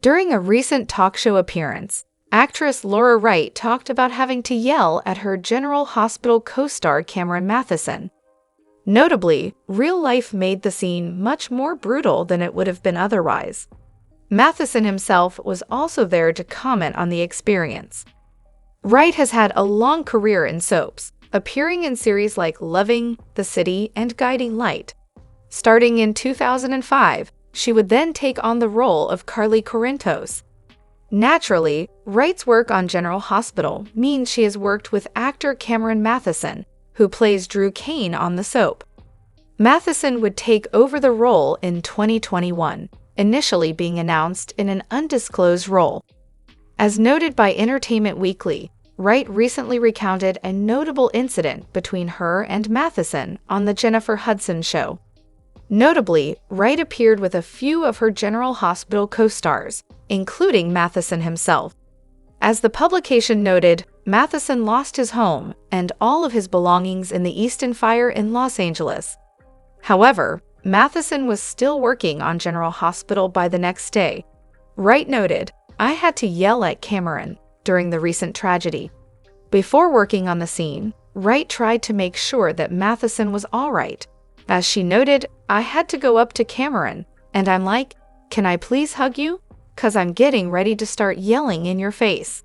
During a recent talk show appearance, actress Laura Wright talked about having to yell at her General Hospital co-star Cameron Matheson. Notably, real life made the scene much more brutal than it would have been otherwise. Matheson himself was also there to comment on the experience. Wright has had a long career in soaps, appearing in series like Loving, The City, and Guiding Light. Starting in 2005, she would then take on the role of Carly Corinthos. Naturally, Wright's work on General Hospital means she has worked with actor Cameron Matheson, who plays Drew Kane on the soap. Matheson would take over the role in 2021, initially being announced in an undisclosed role. As noted by Entertainment Weekly, Wright recently recounted a notable incident between her and Matheson on The Jennifer Hudson Show. Notably, Wright appeared with a few of her General Hospital co-stars, including Matheson himself. As the publication noted, Matheson lost his home and all of his belongings in the Easton fire in Los Angeles. However, Matheson was still working on General Hospital by the next day. Wright noted, "I had to yell at Cameron during the recent tragedy." Before working on the scene, Wright tried to make sure that Matheson was all right. As she noted, "I had to go up to Cameron, and I'm like, 'Can I please hug you? 'Cause I'm getting ready to start yelling in your face."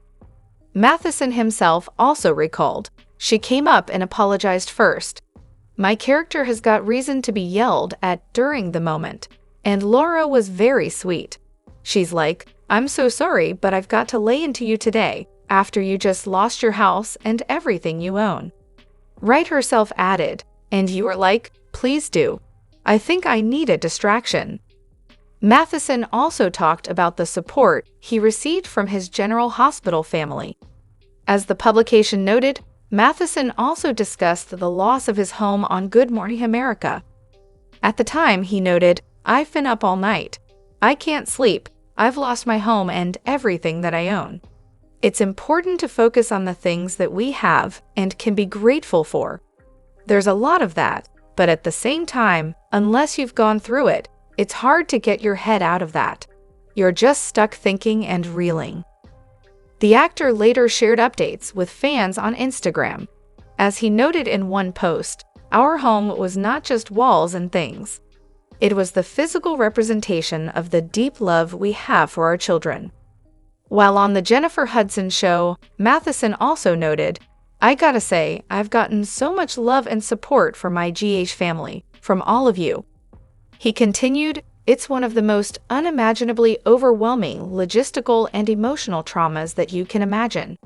Matheson himself also recalled, "She came up and apologized first. My character has got reason to be yelled at during the moment, and Laura was very sweet. She's like, 'I'm so sorry, but I've got to lay into you today, after you just lost your house and everything you own.'" Wright herself added, "And you were like, 'Please do. I think I need a distraction.'" Matheson also talked about the support he received from his General Hospital family. As the publication noted, Matheson also discussed the loss of his home on Good Morning America. At the time, he noted, "I've been up all night. I can't sleep. I've lost my home and everything that I own. It's important to focus on the things that we have and can be grateful for. There's a lot of that, but at the same time, unless you've gone through it, it's hard to get your head out of that. You're just stuck thinking and reeling." The actor later shared updates with fans on Instagram. As he noted in one post, "Our home was not just walls and things. It was the physical representation of the deep love we have for our children." While on The Jennifer Hudson Show, Matheson also noted, "I gotta say, I've gotten so much love and support from my GH family, from all of you." He continued, "It's one of the most unimaginably overwhelming logistical and emotional traumas that you can imagine.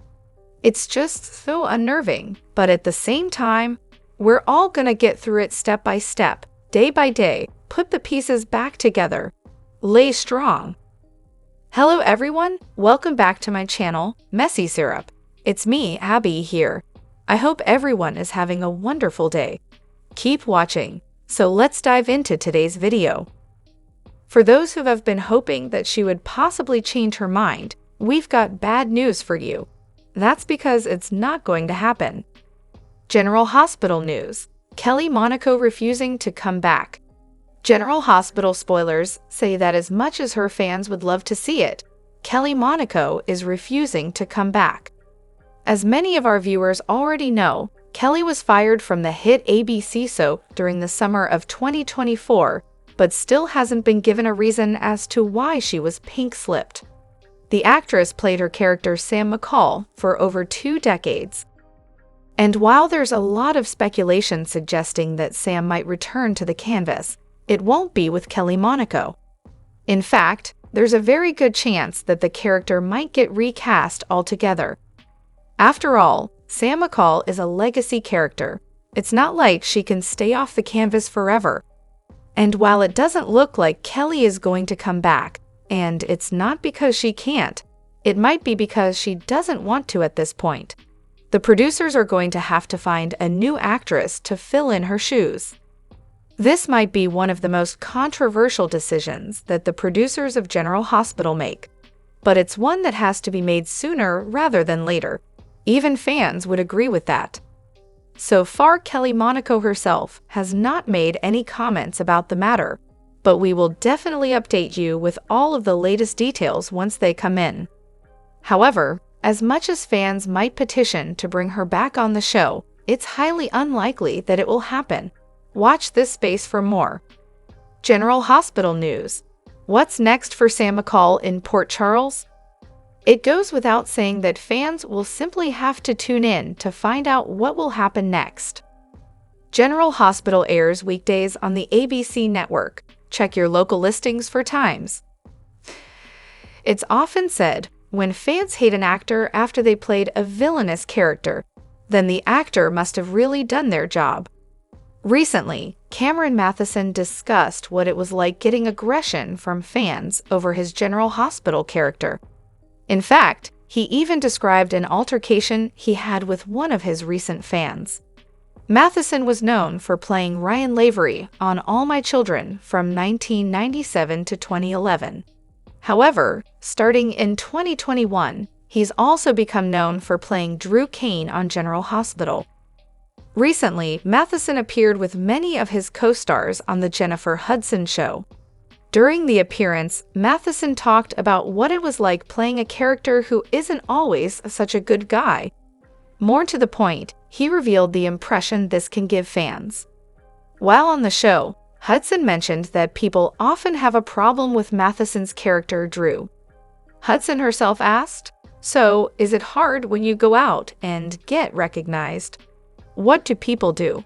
It's just so unnerving, but at the same time, we're all gonna get through it step by step, day by day, put the pieces back together. Lay strong." Hello everyone, welcome back to my channel, Messy Syrup. It's me, Abby, here. I hope everyone is having a wonderful day. Keep watching. So let's dive into today's video. For those who have been hoping that she would possibly change her mind, we've got bad news for you. That's because it's not going to happen. General Hospital news. Kelly Monaco refusing to come back. General Hospital spoilers say that as much as her fans would love to see it, Kelly Monaco is refusing to come back. As many of our viewers already know, Kelly was fired from the hit ABC soap during the summer of 2024, but still hasn't been given a reason as to why she was pink-slipped. The actress played her character Sam McCall for over 2 decades. And while there's a lot of speculation suggesting that Sam might return to the canvas, it won't be with Kelly Monaco. In fact, there's a very good chance that the character might get recast altogether. After all, Sam McCall is a legacy character. It's not like she can stay off the canvas forever. And while it doesn't look like Kelly is going to come back, and it's not because she can't, it might be because she doesn't want to at this point. The producers are going to have to find a new actress to fill in her shoes. This might be one of the most controversial decisions that the producers of General Hospital make, but it's one that has to be made sooner rather than later. Even fans would agree with that. So far, Kelly Monaco herself has not made any comments about the matter, but we will definitely update you with all of the latest details once they come in. However, as much as fans might petition to bring her back on the show, it's highly unlikely that it will happen. Watch this space for more. General Hospital news. What's next for Sam McCall in Port Charles? It goes without saying that fans will simply have to tune in to find out what will happen next. General Hospital airs weekdays on the ABC network. Check your local listings for times. It's often said, when fans hate an actor after they played a villainous character, then the actor must have really done their job. Recently, Cameron Mathison discussed what it was like getting aggression from fans over his General Hospital character. In fact, he even described an altercation he had with one of his recent fans. Mathison was known for playing Ryan Lavery on All My Children from 1997 to 2011. However, starting in 2021, he's also become known for playing Drew Kane on General Hospital. Recently, Mathison appeared with many of his co-stars on The Jennifer Hudson Show. During the appearance, Mathison talked about what it was like playing a character who isn't always such a good guy. More to the point, he revealed the impression this can give fans. While on the show, Hudson mentioned that people often have a problem with Mathison's character Drew. Hudson herself asked, "So, is it hard when you go out and get recognized? What do people do?"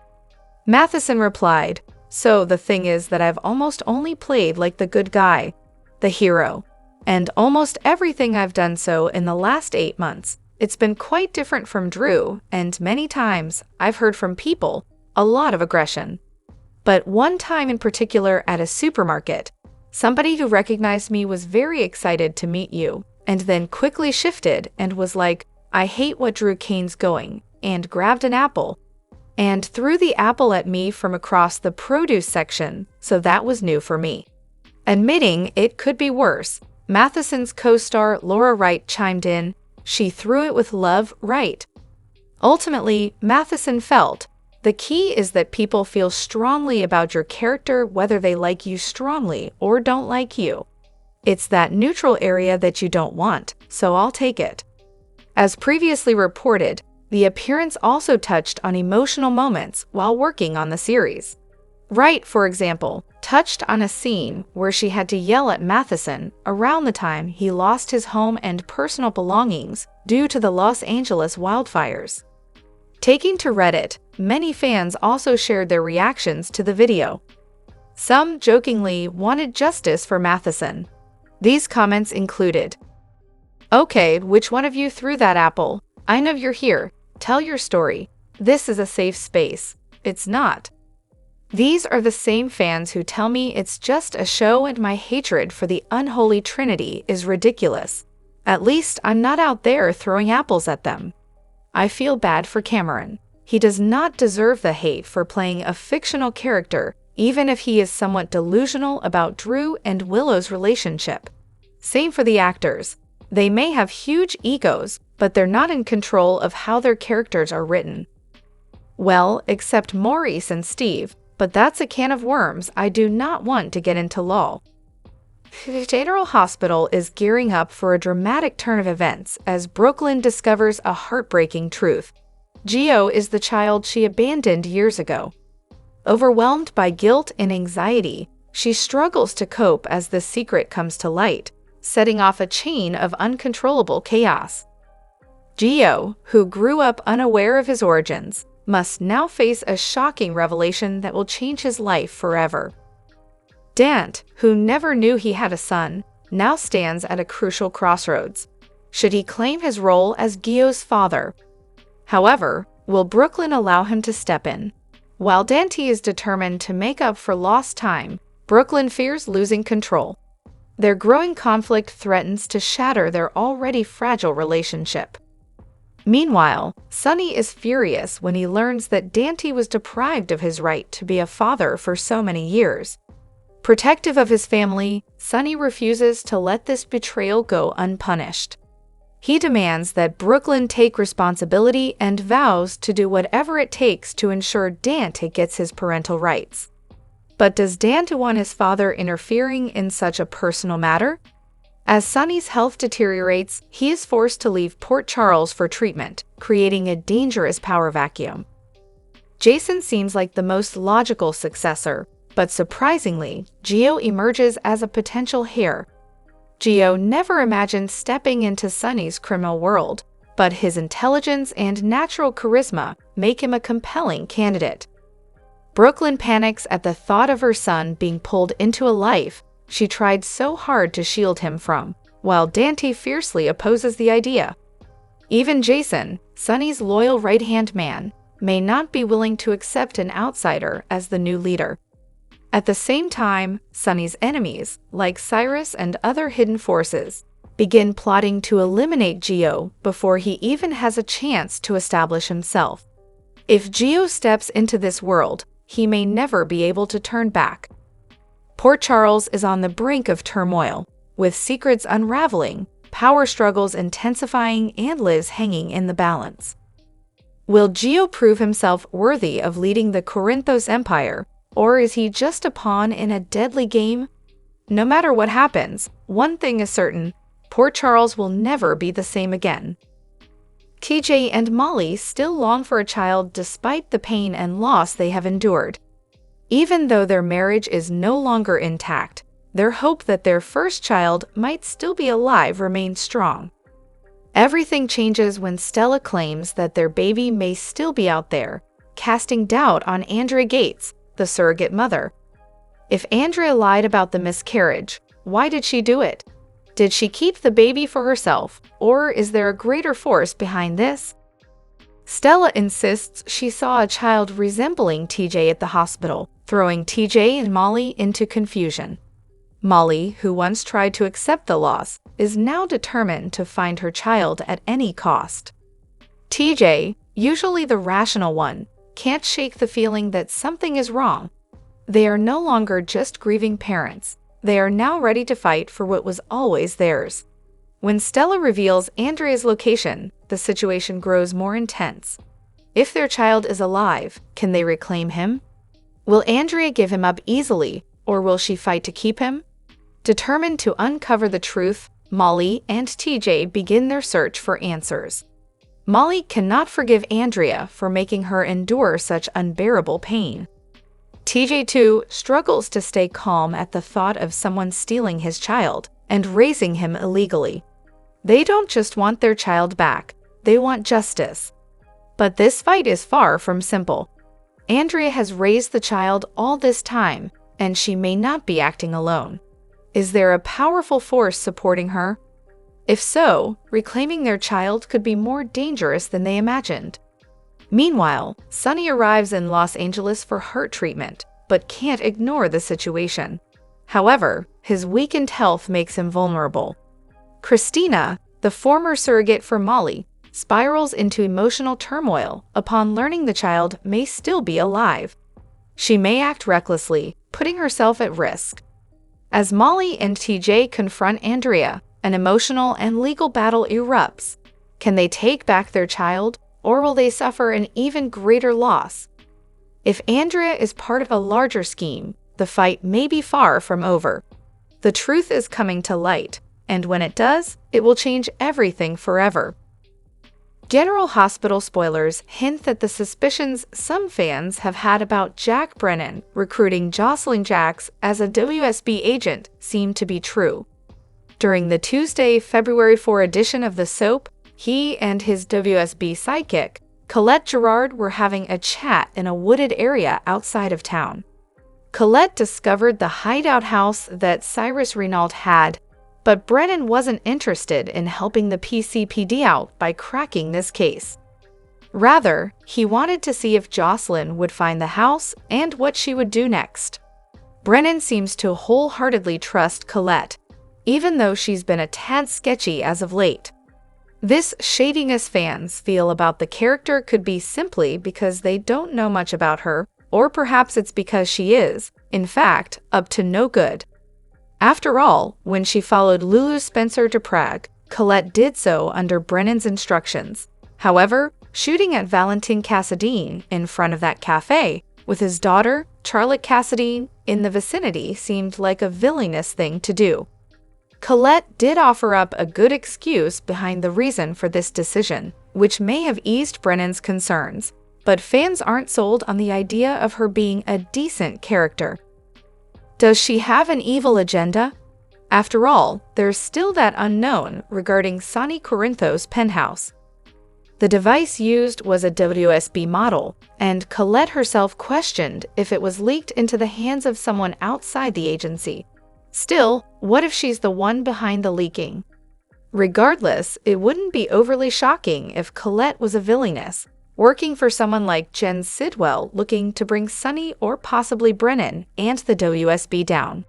Mathison replied, "So the thing is that I've almost only played like the good guy, the hero, and almost everything I've done so in the last 8 months. It's been quite different from Drew, and many times I've heard from people a lot of aggression. But one time in particular at a supermarket, somebody who recognized me was very excited to meet you, and then quickly shifted and was like, 'I hate what Drew Kane's going,' and grabbed an apple and threw the apple at me from across the produce section, so that was new for me." Admitting it could be worse, Mathison's co-star Laura Wright chimed in, "She threw it with love, right?" Ultimately, Mathison felt, "The key is that people feel strongly about your character whether they like you strongly or don't like you. It's that neutral area that you don't want, so I'll take it." As previously reported, the appearance also touched on emotional moments while working on the series. Wright, for example, touched on a scene where she had to yell at Mathison around the time he lost his home and personal belongings due to the Los Angeles wildfires. Taking to Reddit, many fans also shared their reactions to the video. Some jokingly wanted justice for Mathison. These comments included, "Okay, which one of you threw that apple? I know you're here. Tell your story. This is a safe space." It's not. These are the same fans who tell me it's just a show and my hatred for the unholy trinity is ridiculous. At least I'm not out there throwing apples at them. I feel bad for Cameron. He does not deserve the hate for playing a fictional character, even if he is somewhat delusional about Drew and Willow's relationship. Same for the actors. They may have huge egos, but they're not in control of how their characters are written. Well, except Maurice and Steve, but that's a can of worms I do not want to get into lol. General Hospital is gearing up for a dramatic turn of events as Brooklyn discovers a heartbreaking truth. Gio is the child she abandoned years ago. Overwhelmed by guilt and anxiety, she struggles to cope as the secret comes to light, setting off a chain of uncontrollable chaos. Gio, who grew up unaware of his origins, must now face a shocking revelation that will change his life forever. Dant, who never knew he had a son, now stands at a crucial crossroads. Should he claim his role as Gio's father? However, will Brooklyn allow him to step in? While Dante is determined to make up for lost time, Brooklyn fears losing control. Their growing conflict threatens to shatter their already fragile relationship. Meanwhile, Sonny is furious when he learns that Dante was deprived of his right to be a father for so many years. Protective of his family, Sonny refuses to let this betrayal go unpunished. He demands that Brooklyn take responsibility and vows to do whatever it takes to ensure Dante gets his parental rights. But does Dante want his father interfering in such a personal matter? As Sonny's health deteriorates, he is forced to leave Port Charles for treatment, creating a dangerous power vacuum. Jason seems like the most logical successor, but surprisingly, Gio emerges as a potential heir. Gio never imagined stepping into Sonny's criminal world, but his intelligence and natural charisma make him a compelling candidate. Brooklyn panics at the thought of her son being pulled into a life she tried so hard to shield him from, while Dante fiercely opposes the idea. Even Jason, Sonny's loyal right-hand man, may not be willing to accept an outsider as the new leader. At the same time, Sonny's enemies, like Cyrus and other hidden forces, begin plotting to eliminate Gio before he even has a chance to establish himself. If Gio steps into this world, he may never be able to turn back. Port Charles is on the brink of turmoil, with secrets unraveling, power struggles intensifying, and Liz hanging in the balance. Will Gio prove himself worthy of leading the Corinthos Empire, or is he just a pawn in a deadly game? No matter what happens, one thing is certain: Port Charles will never be the same again. TJ and Molly still long for a child despite the pain and loss they have endured. Even though their marriage is no longer intact, their hope that their first child might still be alive remains strong. Everything changes when Stella claims that their baby may still be out there, casting doubt on Andrea Gates, the surrogate mother. If Andrea lied about the miscarriage, why did she do it? Did she keep the baby for herself, or is there a greater force behind this? Stella insists she saw a child resembling TJ at the hospital, throwing TJ and Molly into confusion. Molly, who once tried to accept the loss, is now determined to find her child at any cost. TJ, usually the rational one, can't shake the feeling that something is wrong. They are no longer just grieving parents. They are now ready to fight for what was always theirs. When Stella reveals Andrea's location, the situation grows more intense. If their child is alive, can they reclaim him? Will Andrea give him up easily, or will she fight to keep him? Determined to uncover the truth, Molly and TJ begin their search for answers. Molly cannot forgive Andrea for making her endure such unbearable pain. TJ, too, struggles to stay calm at the thought of someone stealing his child and raising him illegally. They don't just want their child back, they want justice. But this fight is far from simple. Andrea has raised the child all this time, and she may not be acting alone. Is there a powerful force supporting her? If so, reclaiming their child could be more dangerous than they imagined. Meanwhile, Sonny arrives in Los Angeles for heart treatment, but can't ignore the situation. However, his weakened health makes him vulnerable. Christina, the former surrogate for Molly, spirals into emotional turmoil upon learning the child may still be alive. She may act recklessly, putting herself at risk. As Molly and TJ confront Andrea, an emotional and legal battle erupts. Can they take back their child, or will they suffer an even greater loss? If Andrea is part of a larger scheme, the fight may be far from over. The truth is coming to light, and when it does, it will change everything forever. General Hospital spoilers hint that the suspicions some fans have had about Jack Brennan recruiting Dᴇᴅ Jax as a WSB agent seem to be true. During the Tuesday, February 4 edition of the soap, he and his WSB sidekick, Colette Gerard, were having a chat in a wooded area outside of town. Colette discovered the hideout house that Cyrus Renault had, but Brennan wasn't interested in helping the PCPD out by cracking this case. Rather, he wanted to see if Jocelyn would find the house and what she would do next. Brennan seems to wholeheartedly trust Colette, even though she's been a tad sketchy as of late. This shadiness fans feel about the character could be simply because they don't know much about her, or perhaps it's because she is, in fact, up to no good. After all, when she followed Lulu Spencer to Prague, Colette did so under Brennan's instructions. However, shooting at Valentin Cassadine in front of that cafe with his daughter Charlotte Cassidy in the vicinity seemed like a villainous thing to do. Colette did offer up a good excuse behind the reason for this decision, which may have eased Brennan's concerns, but fans aren't sold on the idea of her being a decent character. Does she have an evil agenda? After all, there's still that unknown regarding Sonny Corinthos' penthouse. The device used was a WSB model, and Colette herself questioned if it was leaked into the hands of someone outside the agency. Still, what if she's the one behind the leaking? Regardless, it wouldn't be overly shocking if Colette was a villainess, working for someone like Jen Sidwell looking to bring Sonny or possibly Brennan and the WSB down.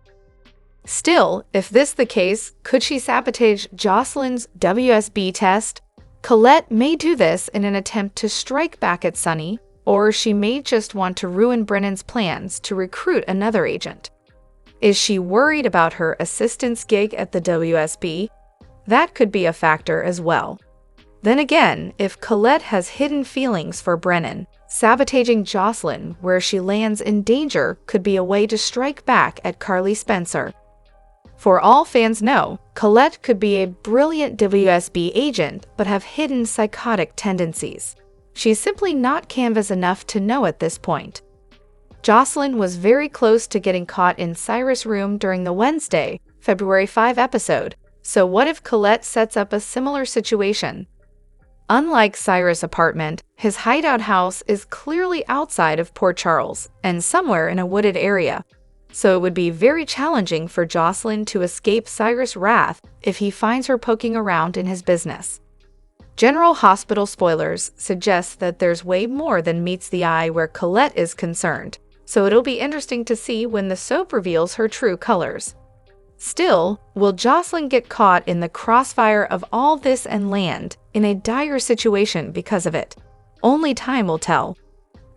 Still, if this the case, could she sabotage Jocelyn's WSB test? Colette may do this in an attempt to strike back at Sonny, or she may just want to ruin Brennan's plans to recruit another agent. Is she worried about her assistant's gig at the WSB? That could be a factor as well. Then again, if Colette has hidden feelings for Brennan, sabotaging Jocelyn where she lands in danger could be a way to strike back at Carly Spencer. For all fans know, Colette could be a brilliant WSB agent but have hidden psychotic tendencies. She's simply not canvas enough to know at this point. Jocelyn was very close to getting caught in Cyrus' room during the Wednesday, February 5 episode, so what if Colette sets up a similar situation? Unlike Cyrus' apartment, his hideout house is clearly outside of Port Charles and somewhere in a wooded area, so it would be very challenging for Jocelyn to escape Cyrus' wrath if he finds her poking around in his business. General Hospital spoilers suggest that there's way more than meets the eye where Colette is concerned, so it'll be interesting to see when the soap reveals her true colors. Still, will Jocelyn get caught in the crossfire of all this and land in a dire situation because of it? Only time will tell.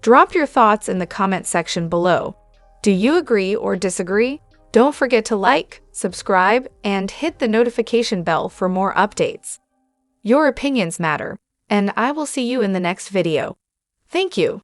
Drop your thoughts in the comment section below. Do you agree or disagree? Don't forget to like, subscribe, and hit the notification bell for more updates. Your opinions matter, and I will see you in the next video. Thank you.